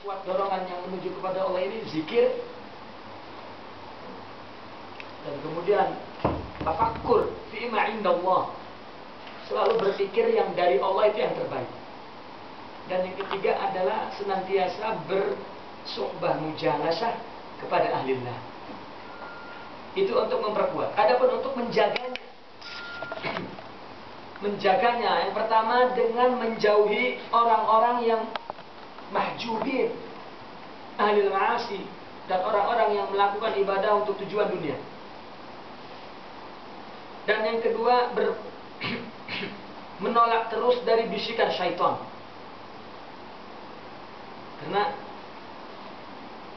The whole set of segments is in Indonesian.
kuat dorongan yang menuju kepada Allah ini zikir, dan kemudian tafakkur fima indallah, selalu berpikir yang dari Allah itu yang terbaik. Dan yang ketiga adalah senantiasa bersuhbah mujalasah kepada ahlillah. Itu untuk memperkuat. Adapun untuk menjaganya, yang pertama dengan menjauhi orang-orang yang mahjubin, ahlil ma'asi, dan orang-orang yang melakukan ibadah untuk tujuan dunia. Dan yang kedua menolak terus dari bisikan syaitan. Karena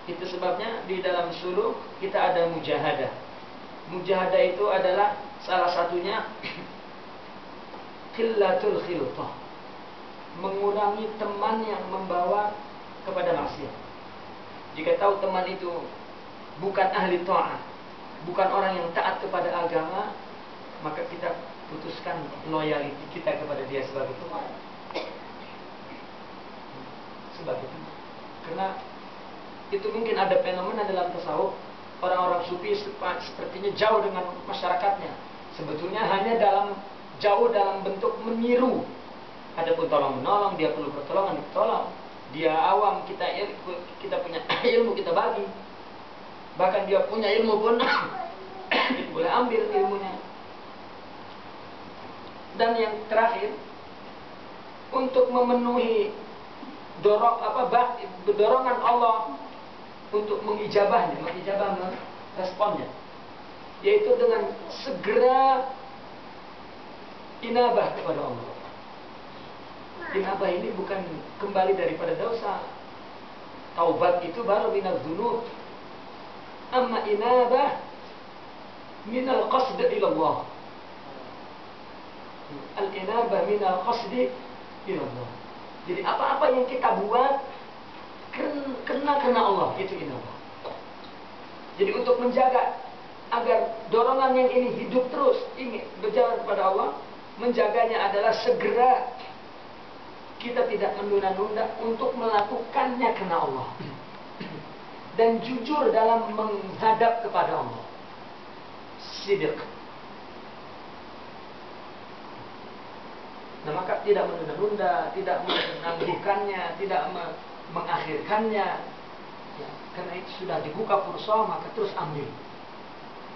itu sebabnya di dalam suluk kita ada mujahadah. Mujahadah itu adalah salah satunya qillatul khiltah, mengurangi teman yang membawa kepada maksiat. Jika tahu teman itu bukan ahli ta'ah, bukan orang yang taat kepada agama, maka kita putuskan loyalty kita kepada dia sebagai teman. Sebagai teman. Karena itu mungkin ada fenomena dalam tasawuf, orang-orang sufi sepertinya jauh dengan masyarakatnya. Sebetulnya hanya jauh dalam bentuk meniru. Adapun tolong menolong, dia perlu pertolongan, ditolong. Dia awam, kita punya ilmu, kita bagi. Bahkan dia punya ilmu pun kita boleh ambil ilmunya. Dan yang terakhir, untuk memenuhi dorongan Allah untuk mengijabah responnya, yaitu dengan segera inabah kepada Allah. Inabah ini bukan kembali daripada dosa. Taubat itu baru minaz dzunub. Amma inabah minal qasd ila Allah. Al-inabah minal qasd ila Allah. Jadi apa-apa yang kita buat kena Allah, itu inabah. Jadi untuk menjaga agar dorongan yang ini hidup terus, ingin berjalan kepada Allah, menjaganya adalah segera kita tidak menunda-nunda untuk melakukannya karena Allah. Dan jujur dalam menghadap kepada Allah. Sidq. Nah, maka tidak menunda-nunda, tidak menangguhkannya, tidak mengakhirkannya. Ya, karena itu sudah dibuka fursa, maka terus ambil.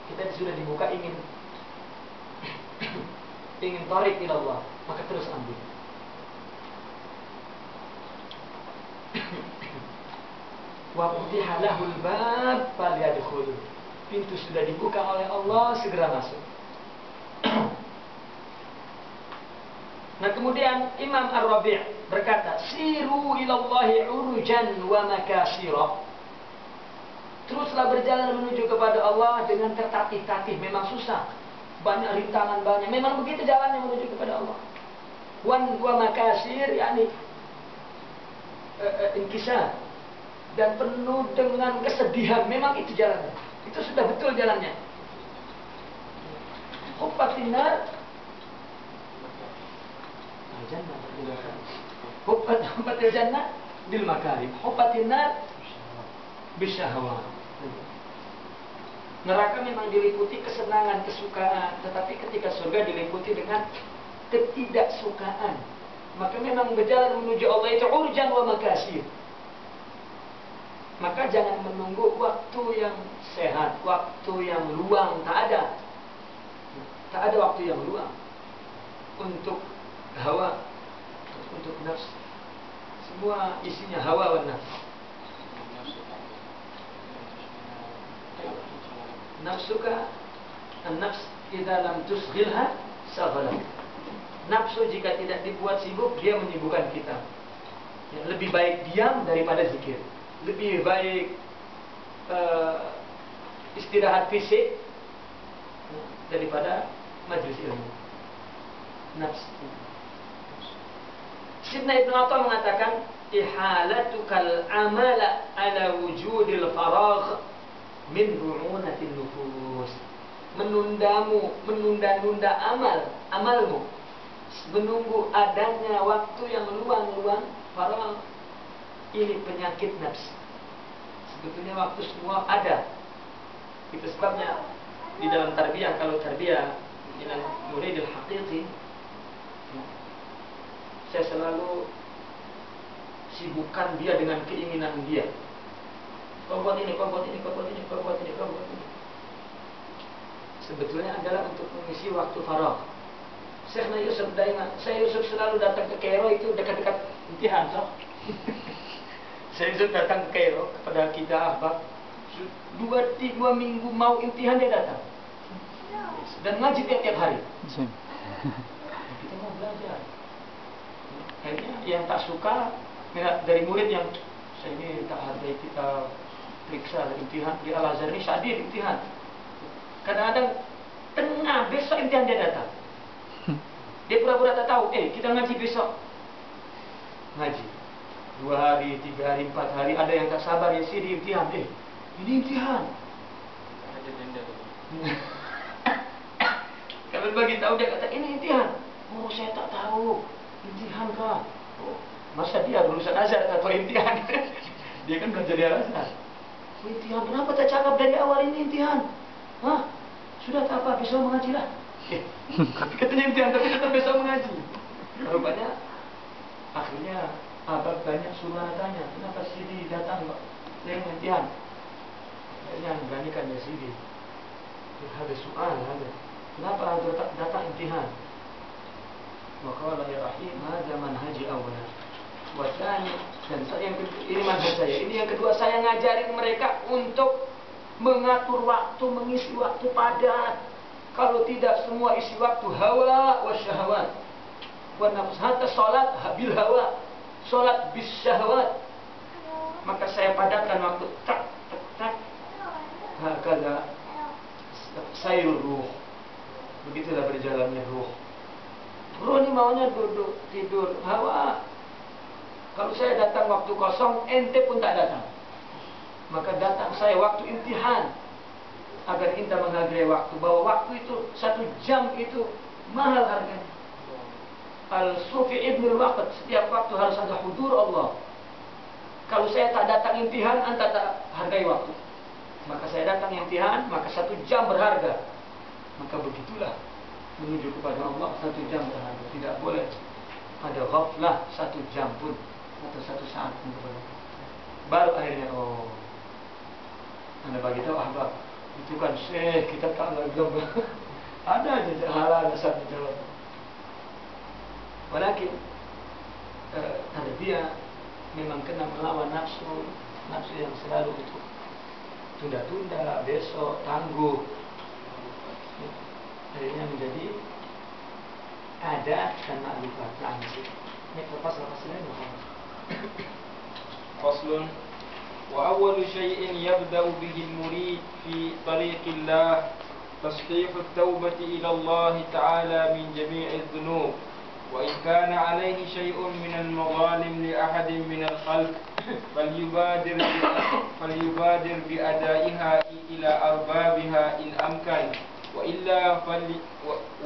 Kita sudah dibuka ingin tarik ila Allah, maka terus ambil. Wa futiha lahul bab falyadkhul. Pintu sudah dibuka oleh Allah, segera masuk. Nah, kemudian Imam Ar-Rabi' berkata, siru ilallahi urujan wa makasira. Teruslah berjalan menuju kepada Allah dengan tertatih-tatih. Memang susah, banyak rintangan, memang begitu jalannya menuju kepada Allah. Wa makasir, yakni inkisar, dan penuh dengan kesedihan. Memang itu jalannya, itu sudah betul jalannya. Hubbatin-nar hubbatil jannah bil makarim, hubbatin-nar bisyahwat. Neraka memang diliputi kesenangan, kesukaan, tetapi ketika surga diliputi dengan ketidaksukaan. Maka memang berjalan menuju Allah itu urjan wa makasir. Maka jangan menunggu waktu yang sehat, waktu yang luang. Tak ada waktu yang luang untuk hawa, untuk nafs. Semua isinya hawa wa nafs. Nafsuka, an-nafs idza lam tusghilha saghalat. Nafsu jika tidak dibuat sibuk, dia menyibukkan kita. Ya, lebih baik diam daripada zikir. Lebih baik istirahat fisik daripada majlis ilmu. Nafs. Sidna Ibn Atha mengatakan, ihalatukal amala ala wujudil faragh min ru'unatin nufus. Menunda-nunda amalmu, menunggu adanya waktu yang luang-luang, faragh, Ini penyakit nafsu. Sebetulnya waktu semua ada. Itu sebabnya di dalam tarbiyah, kalau tarbiyah dengan muridil haqiqi, saya selalu sibukkan dia dengan keinginan dia. Kau buat ini, kau buat ini, kau buat ini, kau buat ini, kau buat ini. Sebetulnya adalah untuk mengisi waktu faragh. Syekhna Yusuf Daima, saya Yusuf selalu datang ke Kairo itu dekat-dekat imtihan, so. Saya Yusuf datang ke Kairo kepada kita ahbab. 2 minggu mau imtihan dia datang. Dan ngaji tiap-tiap hari. Kita mau belajar. Akhirnya yang tak suka dari murid yang saya ini tak hargai kita periksa imtihan di Al-Azhar ini Syadir imtihan. Kadang-kadang tengah besok imtihan dia datang. Dia pura-pura tak tahu. Kita ngaji besok. Ngaji 2 hari, 3 hari, 4 hari. Ada yang tak sabar ya sih di imtihan. Ini imtihan. Kalau bagi tahu dia kata ini imtihan. Oh saya tak tahu. Imtihan kah? Oh, masa dia lulusan Azhar atau imtihan? Dia kan belajar di Al-Azhar. Imtihan, kenapa tak cakap dari awal ini imtihan? Hah? Sudah tak apa, besok mengaji lah. Katanya imtihan, tapi tetap besok mengaji. Rupanya akhirnya abang banyak suruh tanya, kenapa Sidi datang kok? Dia imtihan. Akhirnya beranikan ya Sidi. Ada soal, ada. Kenapa datang imtihan? Maka ya Rahim, ada manhaji awal. Wasani, dan saya yang kedua, ini manhaj saya. Ini yang kedua, saya ngajarin mereka untuk mengatur waktu, mengisi waktu padat. Kalau tidak semua isi waktu hawa wa syahwat. Wa nafs hatta salat bil hawa, salat bis syahwat. Maka saya padatkan waktu tak tak tak. Hakala sayrul ruh. Begitulah berjalannya ruh. Ruh ini maunya duduk, tidur, hawa. Kalau saya datang waktu kosong, ente pun tak datang. Maka datang saya waktu imtihan, agar kita menghargai waktu. Bahwa waktu itu 1 jam itu mahal harganya. Al-Sufi ibnul waqt, setiap waktu harus ada hudur Allah. Kalau saya tak datang imtihan, anda tak hargai waktu. Maka saya datang imtihan, maka 1 jam berharga. Maka begitulah menuju kepada Allah, 1 jam berharga. Tidak boleh ada ghaflah 1 jam pun atau 1 saat pun. Baru akhirnya anda bagi tahu ahbab, itu kan syekh kita tak lagi ada aja hal-hal satu jawab. Walakin tarbiyah memang kena melawan nafsu yang selalu itu tunda-tunda, besok, tangguh. Akhirnya menjadi ada dan makrifat langsung. Ini lepas lain. فصل وأول شيء يبدأ به المريد في طريق الله تصحيح التوبة إلى الله تعالى من جميع الذنوب وإن كان عليه شيء من المظالم لأحد من الخلق فليبادر بأدائها إلى أربابها إن أمكن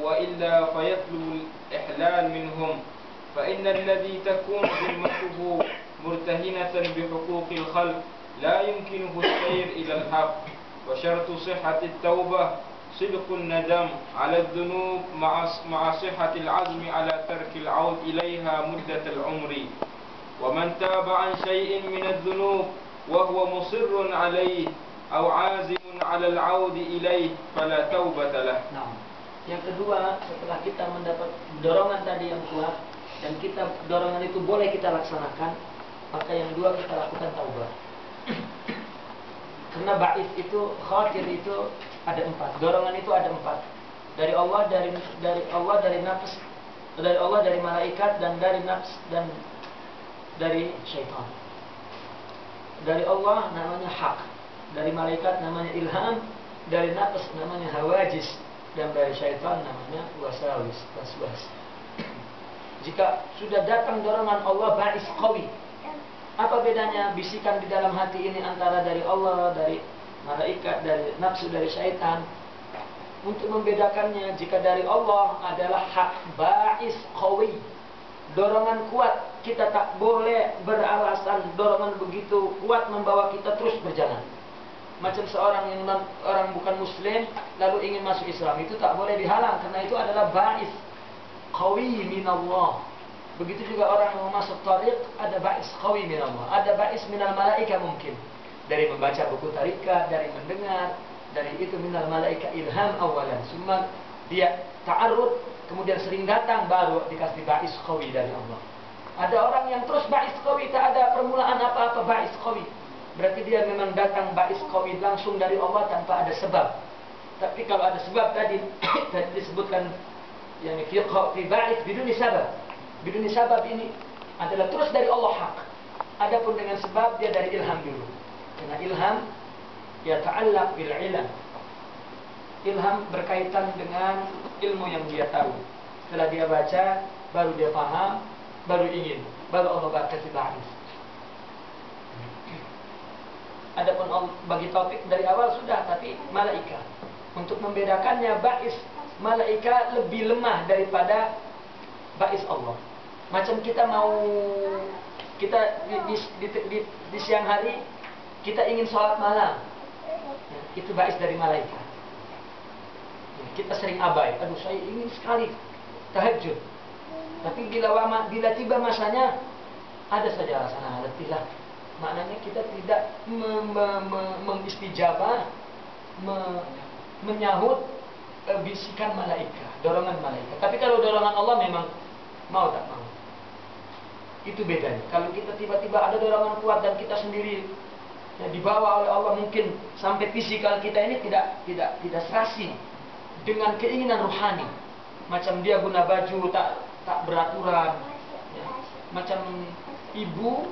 وإلا فيطلب الإحلال منهم فإن الذي تكون ذمته مرتهنة بحقوق الخلق لا يمكنه السير إلى الحق وشرط صحة التوبة صدق الندم على الذنوب مع صحة العزم على ترك العود إليها مدة العمر ومن تاب عن شيء من الذنوب وهو مصر عليه أو عازم على العود إليه فلا توبة له. Nah, yang kedua, setelah kita mendapat dorongan tadi yang kuat dan dorongan itu boleh kita laksanakan, maka yang dua kita lakukan taubat. Karena ba'is itu, khatir itu ada 4. Dorongan itu ada 4. Dari Allah, dari Allah, dari nafs, dari Allah, dari malaikat, dan dari nafs, dan dari syaitan. Dari Allah namanya hak, dari malaikat namanya ilham, dari nafs namanya hawajis, dan dari syaitan namanya wasawis, waswas. Jika sudah datang dorongan Allah ba'is qawi, apa bedanya bisikan di dalam hati ini antara dari Allah, dari malaikat, dari nafsu, dari syaitan? Untuk membedakannya, jika dari Allah adalah hak ba'is qawi, dorongan kuat, kita tak boleh beralasan dorongan begitu kuat membawa kita terus berjalan. Macam seorang yang orang bukan muslim lalu ingin masuk Islam, itu tak boleh dihalang karena itu adalah ba'is qawi minallah. Begitu juga orang yang mau masuk tariq, ada ba'is qawi minallah, ada ba'is minal malaika mungkin. Dari membaca buku tarikat, dari mendengar, dari itu minal malaika ilham awalan. Semua dia ta'arud, kemudian sering datang baru dikasih ba'is qawi dari Allah. Ada orang yang terus ba'is qawi, tak ada permulaan apa-apa ba'is qawi. Berarti dia memang datang ba'is qawi langsung dari Allah tanpa ada sebab. Tapi kalau ada sebab tadi disebutkan yani fi ba'is biduni sabab. Biduni sabab ini adalah terus dari Allah hak. Adapun dengan sebab dia dari ilham dulu. Karena ilham ya ta'allaq bil ilm. Ilham berkaitan dengan ilmu yang dia tahu. Setelah dia baca, baru dia paham, baru ingin, baru Allah kasih ba'is. Adapun bagi taufik dari awal sudah, tapi malaika. Untuk membedakannya ba'is malaika lebih lemah daripada ba'is Allah. Macam kita mau di siang hari kita ingin sholat malam, itu ba'is dari malaika. Kita sering abai, aduh saya ingin sekali tahajud, tapi bila tiba masanya ada saja alasan letihlah. Maknanya kita tidak mengistijabah, menyahut bisikan malaikat, dorongan malaikat. Tapi kalau dorongan Allah memang mau tak mau, itu bedanya. Kalau kita tiba-tiba ada dorongan kuat dan kita sendiri ya, dibawa oleh Allah, mungkin sampai fisikal kita ini tidak serasi dengan keinginan rohani. Macam dia guna baju tak beraturan, ya. Macam ibu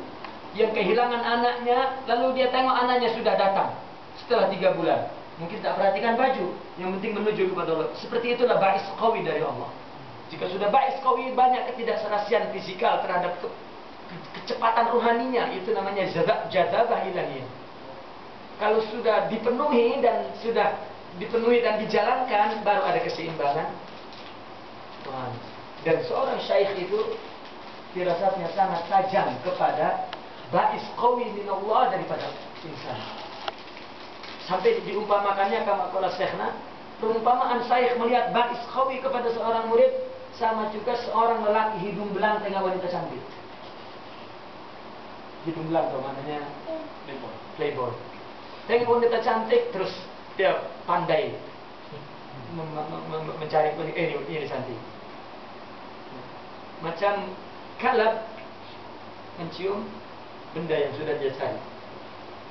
yang kehilangan anaknya, lalu dia tengok anaknya sudah datang setelah 3 bulan, mungkin tak perhatikan baju, yang penting menuju kepada Allah. Seperti itulah ba'is qawi dari Allah. Jika sudah ba'is qawi, banyak ketidakserasian fisikal terhadap kecepatan rohaninya, itu namanya jadzabah ilahiyah. Kalau sudah dipenuhi dan dijalankan, baru ada keseimbangan Tuhan. Dan seorang syaikh itu firasatnya sangat tajam kepada ba'is qawi minallah daripada insan. Sampai diumpamakannya kama qala syekhna, perumpamaan syaikh melihat ba'is qawi kepada seorang murid sama juga seorang lelaki hidung belang tengah wanita cantik. Hidung belang itu maknanya playboy. Tengok wanita cantik terus dia pandai mencari ini cantik. Macam kalab mencium benda yang sudah dia cari.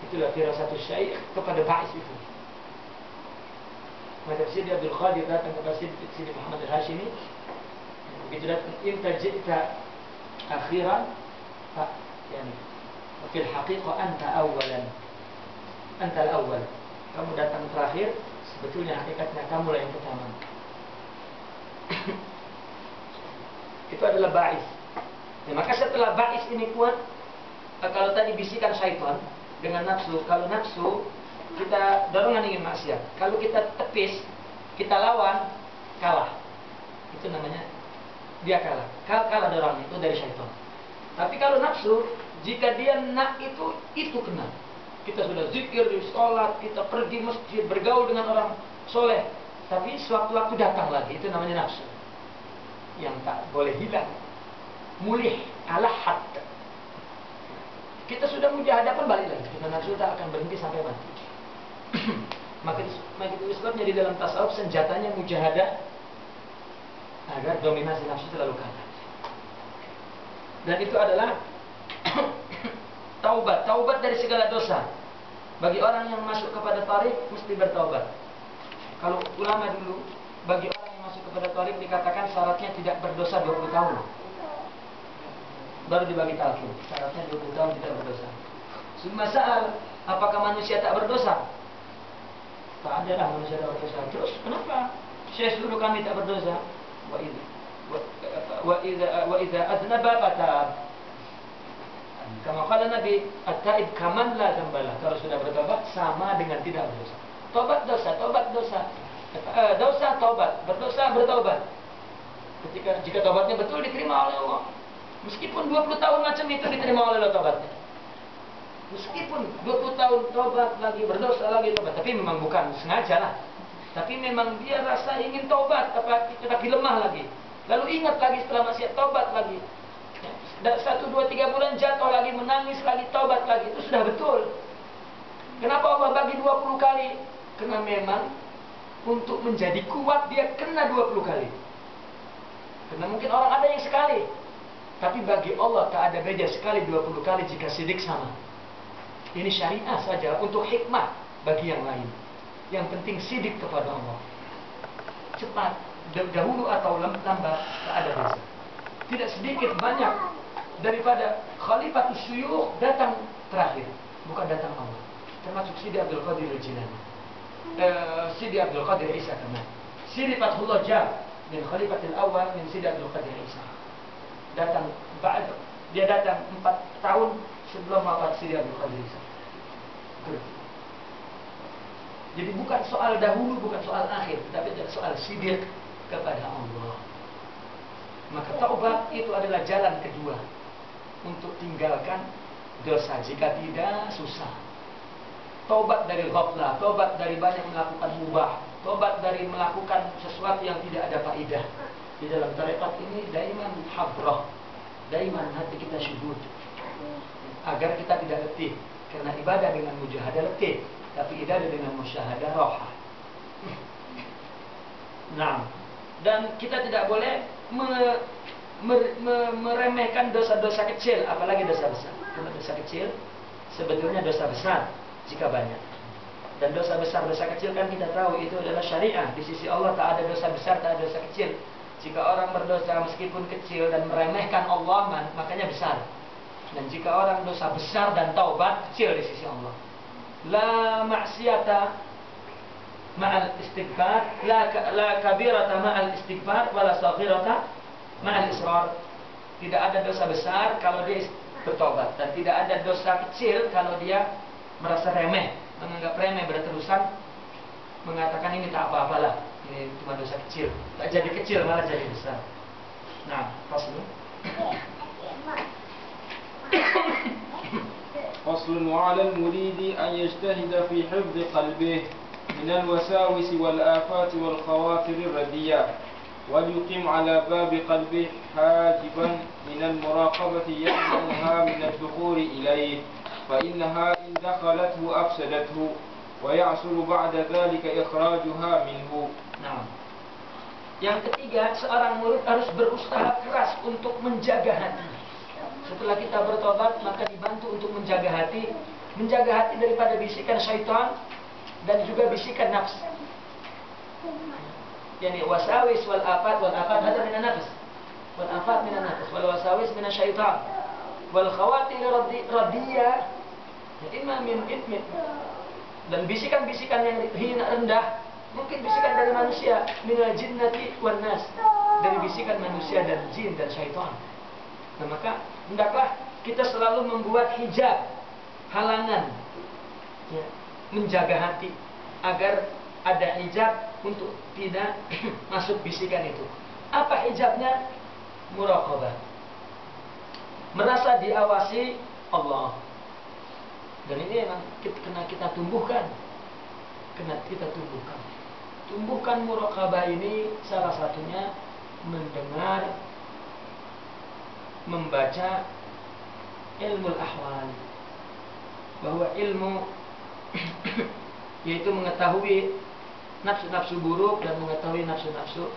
Itulah firasatu syaikh kepada ba'is itu. Maka Sidi Abdul Qadir datang kepada Sidi Muhammad Al-Hashimi. Begitu datang, inta ji'ta akhiran, yani fil haqiqah anta awalan. Anta al-awwal. Kamu datang terakhir, sebetulnya hakikatnya kamulah yang pertama. Itu adalah ba'is. Ya, maka setelah ba'is ini kuat, kalau tadi bisikan syaitan dengan nafsu, kalau nafsu kita dorongan ingin maksiat, kalau kita tepis, kita lawan, kalah. Itu namanya dia kalah. Kalah dorong itu dari syaitan. Tapi kalau nafsu, jika dia nak itu kena. Kita sudah zikir, sholat, kita pergi masjid, bergaul dengan orang soleh, tapi sewaktu-waktu datang lagi, itu namanya nafsu yang tak boleh hilang. Mulih alahat. Kita sudah mujahadah pun balik lagi. Kita nafsu tak akan berhenti sampai mati. Maka itu sebabnya di dalam tasawuf senjatanya mujahadah agar dominasi nafsu terlalu kalah. Dan itu adalah taubat dari segala dosa. Bagi orang yang masuk kepada tarik mesti bertaubat. Kalau ulama dulu, bagi orang yang masuk kepada tarik dikatakan syaratnya tidak berdosa 20 tahun. Baru dibagi talqin. Syaratnya 20 tahun tidak berdosa. Summa sa'al, apakah manusia tak berdosa? Tak ada lah manusia tak berdosa. Terus kenapa Syekh suruh kami tak berdosa? Wa idza aznaba fatab. Kama qala Nabi, at-taib kaman la dzambalah. Kalau sudah bertobat sama dengan tidak berdosa. Tobat dosa. Dosa tobat, berdosa bertobat. Jika tobatnya betul diterima oleh Allah. Meskipun 20 tahun macam itu diterima oleh Allah tobatnya. Meskipun 20 tahun tobat lagi, berdosa lagi, tobat. Tapi memang bukan sengaja lah. Tapi memang dia rasa ingin tobat, tapi lemah lagi. Lalu ingat lagi setelah maksiat, tobat lagi. Dan 1, 2, 3 bulan jatuh lagi, menangis lagi, tobat lagi. Itu sudah betul. Kenapa Allah bagi 20 kali? Karena memang untuk menjadi kuat dia kena 20 kali. Karena mungkin orang ada yang sekali. Tapi bagi Allah tak ada beda sekali 20 kali jika sidik sama. Ini syariah saja untuk hikmah bagi yang lain. Yang penting sidik kepada Allah. Cepat, dahulu atau lambat, tak ada beza. Tidak sedikit banyak daripada Khalifatus Syuyukh datang terakhir, bukan datang Allah. Termasuk Sidi Abdul Qadir Al-Jilani, Sidi Abdul Qadir Isa Kamal, Sidi Fathullah Jam min Khalifatul Awal min Sidi Abdul Qadir Isa. Datang dia datang 4 tahun sebelum wafat Sidi Abdul Qadir Isa. Jadi bukan soal dahulu, bukan soal akhir, tapi soal sidik kepada Allah. Maka taubat itu adalah jalan kedua untuk tinggalkan dosa. Jika tidak, susah. Taubat dari ghaflah, taubat dari banyak melakukan mubah, taubat dari melakukan sesuatu yang tidak ada faedah. Di dalam tarekat ini daiman habrah, daiman hati kita syuhud, agar kita tidak letih. Karena ibadah dengan mujahadah letih, tapi ibadah dengan musyahadah roha. Nah, dan kita tidak boleh meremehkan dosa-dosa kecil, apalagi dosa besar. Karena dosa kecil sebetulnya dosa besar jika banyak. Dan dosa besar, dosa kecil kan kita tahu itu adalah syariah. Di sisi Allah tak ada dosa besar, tak ada dosa kecil. Jika orang berdosa meskipun kecil dan meremehkan Allah, makanya besar. Dan jika orang dosa besar dan taubat, kecil di sisi Allah. La maksiata ma'al istighfar, la kabirata ma'al istighfar, wala saghirata ma'al israr. Tidak ada dosa besar kalau dia bertobat, dan tidak ada dosa kecil kalau dia merasa remeh, menganggap remeh, berterusan mengatakan ini tak apa-apalah, ini cuma dosa kecil. Tak jadi kecil, malah jadi besar. Nah, fasl. فصل وعلى المريد أن يجتهد في حفظ قلبه من الوساوس والآفات والخواطر الردية، وليقيم على باب قلبه حاجبا من المراقبة يمنعها من الدخول إليه، فإنها إن دخلته أفسدته، ويعسر بعد ذلك إخراجها منه. Nah, yang ketiga, seorang murid harus berusaha keras untuk menjaga hati. Setelah kita bertobat, maka dibantu untuk menjaga hati daripada bisikan syaitan dan juga bisikan nafs. Yani wasawis wal afat hada minan nafs, wal afat minan nafs, wal wasawis minan syaitan, wal khawatir radiyah imma min ithmi. Dan bisikan-bisikan yang hina rendah, mungkin bisikan dari manusia, minal jinnati wan nas, dari bisikan manusia dan jin dan syaitan. Nah, maka hendaklah kita selalu membuat hijab, halangan, ya, menjaga hati agar ada hijab untuk tidak masuk bisikan itu. Apa hijabnya? Muraqabah, merasa diawasi Allah. Dan ini memang kena kita tumbuhkan, tumbuhkan muraqabah ini salah satunya mendengar, membaca ilmu al-ahwal, bahwa ilmu yaitu mengetahui nafsu-nafsu buruk dan mengetahui nafsu-nafsu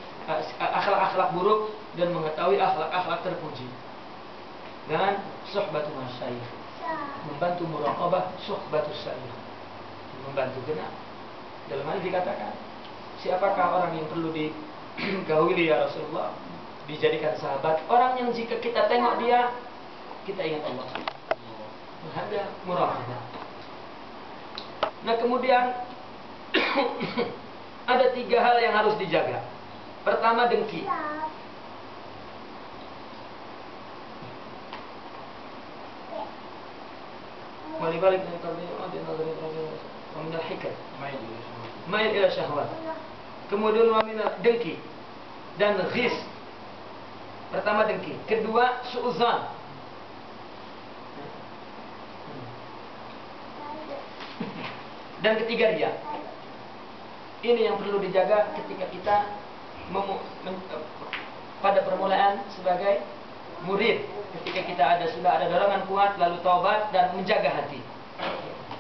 akhlak-akhlak buruk dan mengetahui akhlak-akhlak terpuji. Dan suhbatul masyayikh, membantu muraqabah suhbatus syayikh, membantu benar. Dalam hal dikatakan, siapakah orang yang perlu digauli ya Rasulullah? Dijadikan sahabat, orang yang jika kita tengok dia, kita ingat Allah. Ada muraqabah. Nah, kemudian ada 3 hal yang harus dijaga. Pertama, dengki. Walibalik min al-hikam, mail ila syahwat. Kemudian dengki dan ghis. Pertama dengki, kedua su'uzan. Dan ketiga riya. Ini yang perlu dijaga ketika kita pada permulaan sebagai murid. Ketika kita sudah ada dorongan kuat, lalu taubat dan menjaga hati.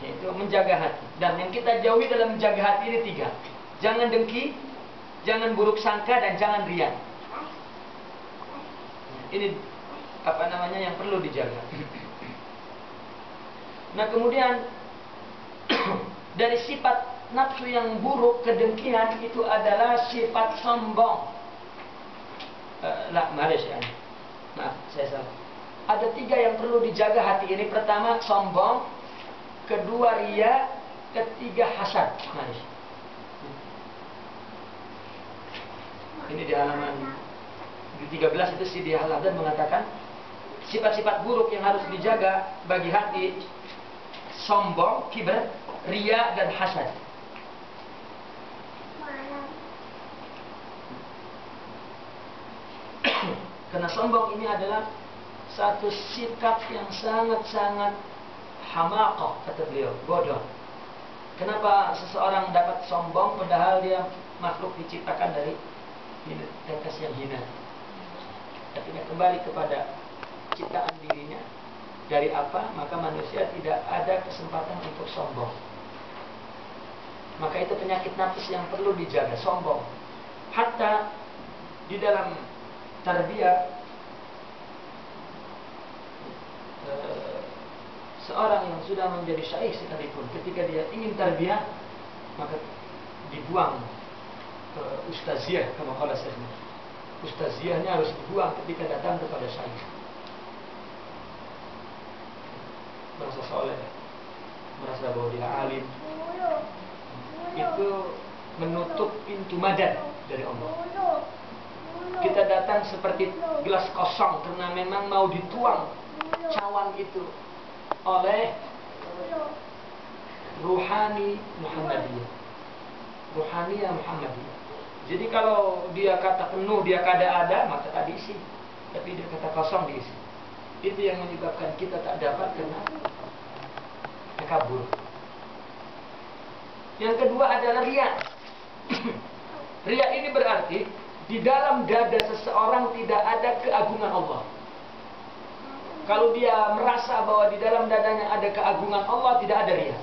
Yaitu menjaga hati. Dan yang kita jauhi dalam menjaga hati ini 3. Jangan dengki, jangan buruk sangka, dan jangan riya. Ini yang perlu dijaga. Nah, kemudian dari sifat nafsu yang buruk, kedengkian itu adalah sifat sombong. Maaf, saya salah. Ada 3 yang perlu dijaga hati ini. Pertama sombong, kedua riya, ketiga hasad. Ini di halaman di 13 itu Sidi Al-Haddad mengatakan sifat-sifat buruk yang harus dijaga bagi hati: sombong, kibr, riya, dan hasad. Karena sombong ini adalah satu sikap yang sangat-sangat hamaqah, kata beliau, bodoh. Kenapa seseorang dapat sombong padahal dia makhluk diciptakan dari atas yang hina? Ketika kembali kepada ciptaan dirinya, dari apa, maka manusia tidak ada kesempatan untuk sombong. Maka itu penyakit nafs yang perlu dijaga, sombong. Hatta di dalam tarbiyah, seorang yang sudah menjadi syaikh sekalipun, ketika dia ingin tarbiyah, maka dibuang ke ustaziyah, kama qala syekhnya. Ustaziyahnya harus dibuang ketika datang kepada syaikh. Merasa soleh, merasa bahwa dia alim, itu menutup pintu madad dari Allah. Kita datang seperti gelas kosong karena memang mau dituang cawan itu oleh ruhani Muhammadiyah. Ruhaniyah Muhammadiyah. Jadi kalau dia kata penuh, dia kada ada, maka tak diisi. Tapi dia kata kosong, diisi. Itu yang menyebabkan kita tak dapat karena takabur. Yang kedua adalah riya. Riya ini berarti di dalam dada seseorang tidak ada keagungan Allah. Kalau dia merasa bahwa di dalam dadanya ada keagungan Allah, tidak ada riya.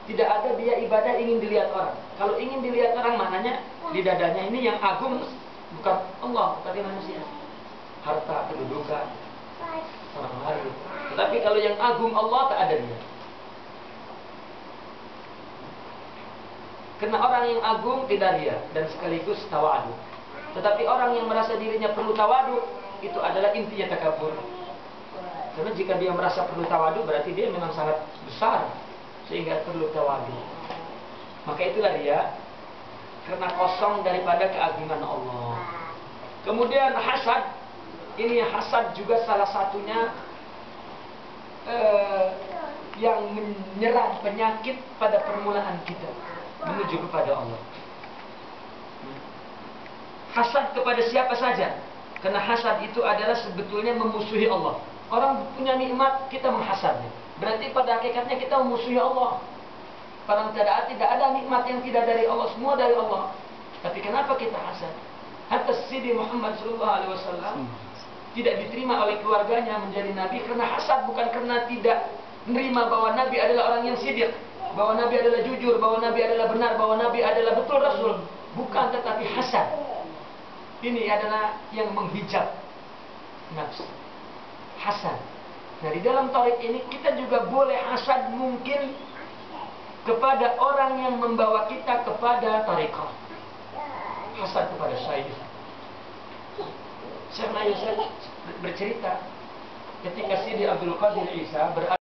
Tidak ada dia ibadah ingin dilihat orang. Kalau ingin dilihat orang, maknanya di dadanya ini yang agung bukan Allah, tapi manusia. Harta, kedudukan, orang lain. Tetapi kalau yang agung Allah, tak ada riya. Karena orang yang agung tidak riya dan sekaligus tawadu. Tetapi orang yang merasa dirinya perlu tawadu, itu adalah intinya takabur. Karena jika dia merasa perlu tawadu, berarti dia memang sangat besar sehingga perlu tawadu. Maka itulah riya, karena kosong daripada keagungan Allah. Kemudian hasad. Ini hasad juga salah satunya yang menyerang penyakit pada permulaan kita menuju kepada Allah. Hasad kepada siapa saja, karena hasad itu adalah sebetulnya memusuhi Allah. Orang punya nikmat, kita menghasadnya, berarti pada hakikatnya kita memusuhi Allah. Padahal tidak ada nikmat yang tidak dari Allah, semua dari Allah. Tapi kenapa kita hasad? Hatta Sidi Muhammad SAW tidak diterima oleh keluarganya menjadi nabi karena hasad, bukan karena tidak menerima bahwa nabi adalah orang yang sidik, bahwa nabi adalah jujur, bahwa nabi adalah benar, bahwa nabi adalah betul rasul. Bukan, tetapi hasad. Ini adalah yang menghijab nafsu. Hasad. Nah, di dalam tarik ini kita juga boleh hasad mungkin kepada orang yang membawa kita kepada tarekat. Hasad kepada syekh. Syekh Yusuf bercerita ketika Sidi Abdul Qadir Isa berada